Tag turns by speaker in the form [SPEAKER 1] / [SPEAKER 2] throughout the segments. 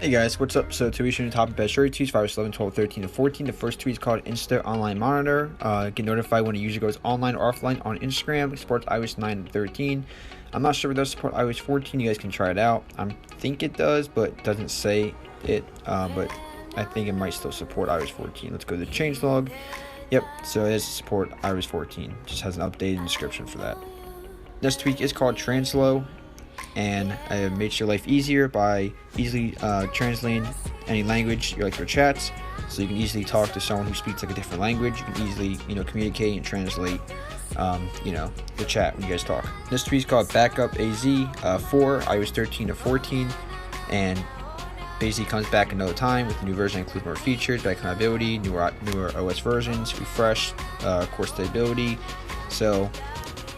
[SPEAKER 1] Hey guys, what's up? So today we're showing the top best story tweets for iOS 11, 12, 13, and 14. The first tweet is called Insta Online Monitor. Get notified when a user goes online or offline on Instagram. It supports iOS 9 and 13. I'm not sure if it does support iOS 14. You guys can try it out. I think it does, but it doesn't say it. But I think it might still support iOS 14. Let's go to the changelog. Yep, so it does support iOS 14. Just has an updated description for that. This tweak is called Translo, and it makes your life easier by easily translating any language like your chats, so you can easily talk to someone who speaks like a different language. You can easily communicate and translate the chat when you guys talk. This tweet is called Backup AZ for iOS 13 to 14, and basically comes back another time with a new version that includes more features, better compatibility, newer OS versions, refresh, core stability. So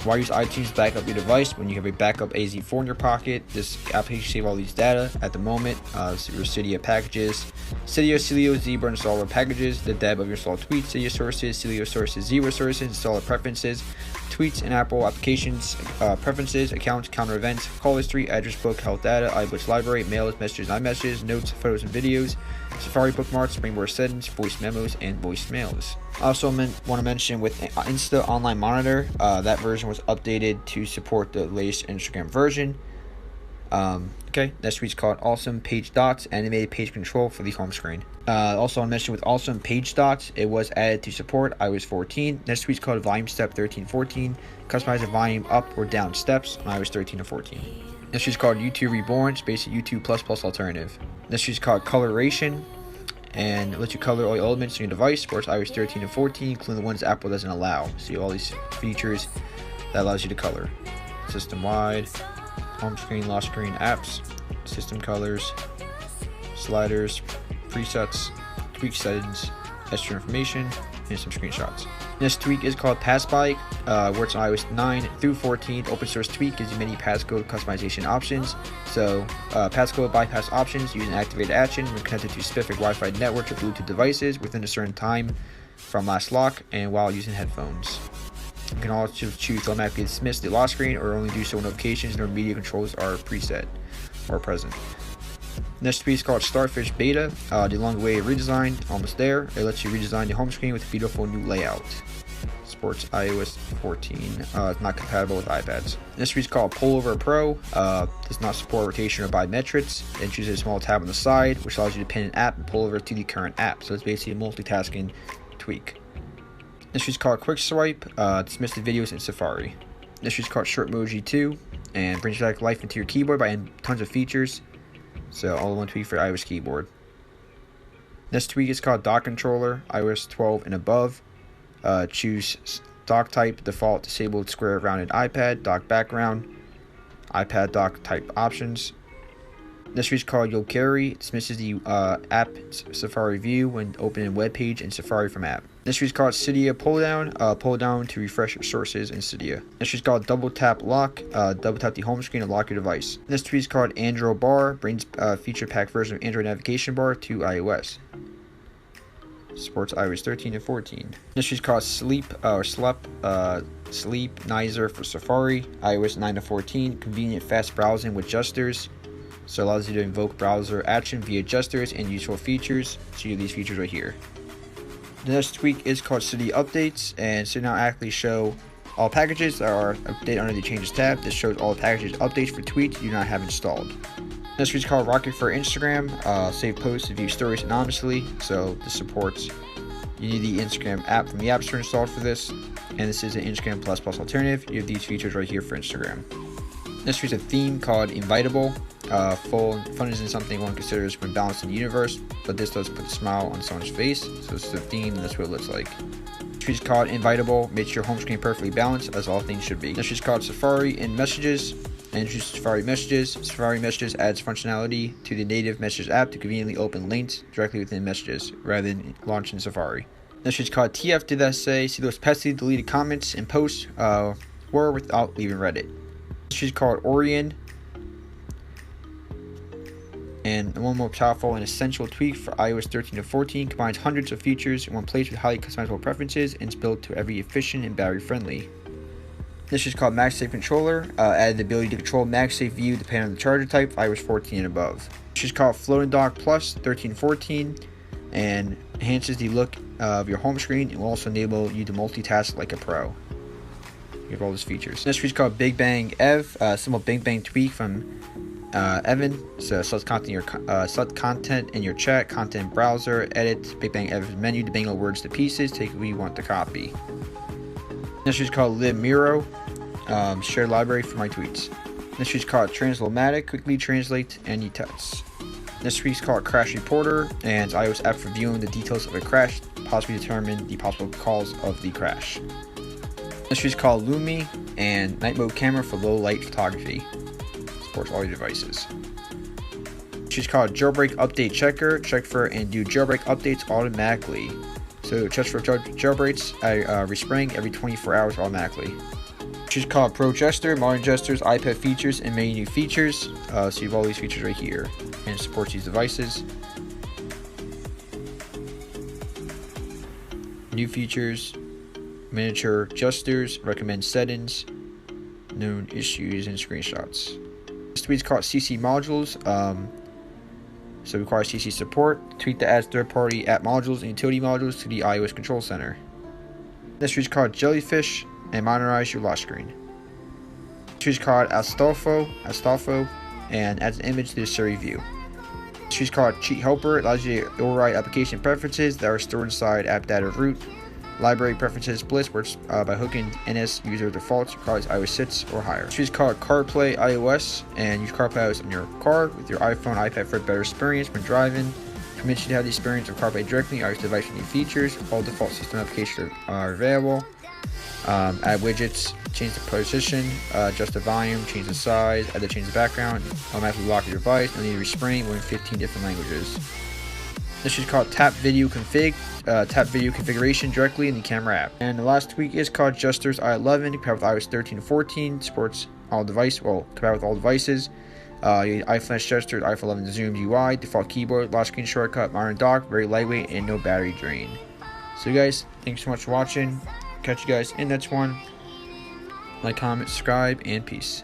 [SPEAKER 1] why use iTunes to back up your device when you have a backup AZ4 in your pocket? This application saves all these data at the moment. Your Cydia packages, Celio, Zebra installer packages, the deb of your installed tweets, Cydia sources, Celio sources, Zebra sources, installer preferences, tweets and Apple applications, preferences, accounts, counter events, call history, address book, health data, iBooks library, mails, messages, iMessages, notes, photos and videos, Safari bookmarks, springboard settings, voice memos, and voicemails. I also want to mention with Insta Online Monitor, that version was updated to support the latest Instagram version. Next tweet's called Awesome Page Dots, animated page control for the home screen. Also, I want to mention with Awesome Page Dots, it was added to support iOS 14. Next tweet's called Volume Step 13-14, customize the volume up or down steps on iOS 13 to 14. Next tweet's called YouTube Reborn, it's basically YouTube plus alternative. Next tweet's called Coloration, and it lets you color all your elements on your device, supports iOS 13 and 14, including the ones Apple doesn't allow. See all these features that allows you to color. System-wide, home screen, lock screen, apps, system colors, sliders, presets, tweak settings, extra information, and some screenshots. This tweak is called Passby, works on iOS 9 through 14. Open source tweak gives you many passcode customization options. So, passcode bypass options use an activated action when connected to specific Wi-Fi network or Bluetooth devices within a certain time from last lock and while using headphones. You can also choose to automatically dismiss the lock screen or only do so when notifications or media controls are preset or present. Next tweet is called Starfish Beta, the long-awaited redesign, almost there. It lets you redesign the home screen with a beautiful new layout. Supports iOS 14. It's not compatible with iPads. Next tweet is called Pullover Pro. Does not support rotation or biometrics. It chooses a small tab on the side, which allows you to pin an app and pull over to the current app. So it's basically a multitasking tweak. This tweet is called Quick Swipe. Dismiss the videos in Safari. This tweet is called Short Emoji 2, and brings back life into your keyboard by adding tons of features. So all in one tweak for iOS keyboard. This tweak is called Dock Controller, iOS 12 and above. Choose dock type, default, disabled, square, rounded iPad, dock background, iPad dock type options. This tweak is called You'll Carry, dismisses the app Safari view when opening web page in Safari from app. This tweak is called Cydia pull down to refresh your sources in Cydia. This tweak is called Double Tap Lock, double tap the home screen and lock your device. This tweak is called Android Bar, brings feature pack version of Android navigation bar to iOS. Supports iOS 13 and 14. This tweak is called Sleepnizer for Safari, iOS 9 to 14, convenient fast browsing with gestures. So it allows you to invoke browser action via gestures and useful features. So you have these features right here. The next tweak is called Cydia Updates, and so now actually show all packages that are updated under the Changes tab. This shows all the packages updates for tweets you do not have installed. This tweak is called Rocket for Instagram, save posts and view stories anonymously. So this supports, you need the Instagram app from the App Store installed for this, and this is an Instagram plus alternative. You have these features right here for Instagram. This tweak is a theme called Invitable. Fun isn't something one considers when balancing the universe, but this does put a smile on someone's face. So it's the theme, and that's what it looks like. This tweak is called Invitable, makes your home screen perfectly balanced, as all things should be. This tweak is called Safari in Messages, and introduces Safari Messages. Safari Messages adds functionality to the native Messages app to conveniently open links directly within Messages, rather than launching Safari. This tweak is called TF Did That Say? See those pesky deleted comments and posts were without leaving Reddit. This tweak is called Orion. And one more powerful and essential tweak for iOS 13 to 14 combines hundreds of features in one place with highly customizable preferences and is built to every efficient and battery friendly. This is called MagSafe Controller. Added the ability to control MagSafe view depending on the charger type, iOS 14 and above. She's called Floating Dock Plus 1314 and enhances the look of your home screen and will also enable you to multitask like a pro. You have all those features. This feature is called Big Bang Ev, simple Big Bang tweak from Evan. So select content in your chat, content browser, edit Big Bang Ev's menu to bang all words to pieces, take what you want to copy. This is called Lib Miro, shared library for my tweets. This is called Translomatic, quickly translate any text. This week's called Crash Reporter, and it's iOS app for viewing the details of a crash, possibly determine the possible cause of the crash. This is called Lumi, and night mode camera for low light photography. Supports all your devices. She's called Jailbreak Update Checker, check for and do jailbreak updates automatically. So checks for jailbreaks respring every 24 hours automatically. She's called Pro Gesture, modern gestures, iPad features, and many new features. So you have all these features right here, and it supports these devices. New features, miniature gestures, recommend settings, known issues, and screenshots. This tweet's called CC modules. So it requires CC support. Tweet that adds third-party app modules and utility modules to the iOS control center. This tweet's called Jellyfish and monitorize your lock screen. This tweet's called Astolfo, and adds an image to the Siri view. This tweet's called Cheat Helper, allows you to override application preferences that are stored inside app data root. Library preferences bliss works by hooking NS user defaults, requires iOS 6 or higher. This is called CarPlay iOS, and use CarPlay iOS on your car with your iPhone, iPad for a better experience when driving. Permits you to have the experience of CarPlay directly on iOS device with new features. All default system applications are available. Add widgets, change the position, adjust the volume, change the size, add the change the background, automatically lock your device, no need to restrain more than 15 different languages. This is called Tap Video Config, tap video configuration directly in the camera app. And the last tweak is called Gestures i11, compatible with iOS 13 and 14, supports all compatible with all devices. iFlash gestures, iPhone 11 Zoom UI, default keyboard, lock screen shortcut, modern dock, very lightweight, and no battery drain. So guys, thanks so much for watching. Catch you guys in the next one. Like, comment, subscribe, and peace.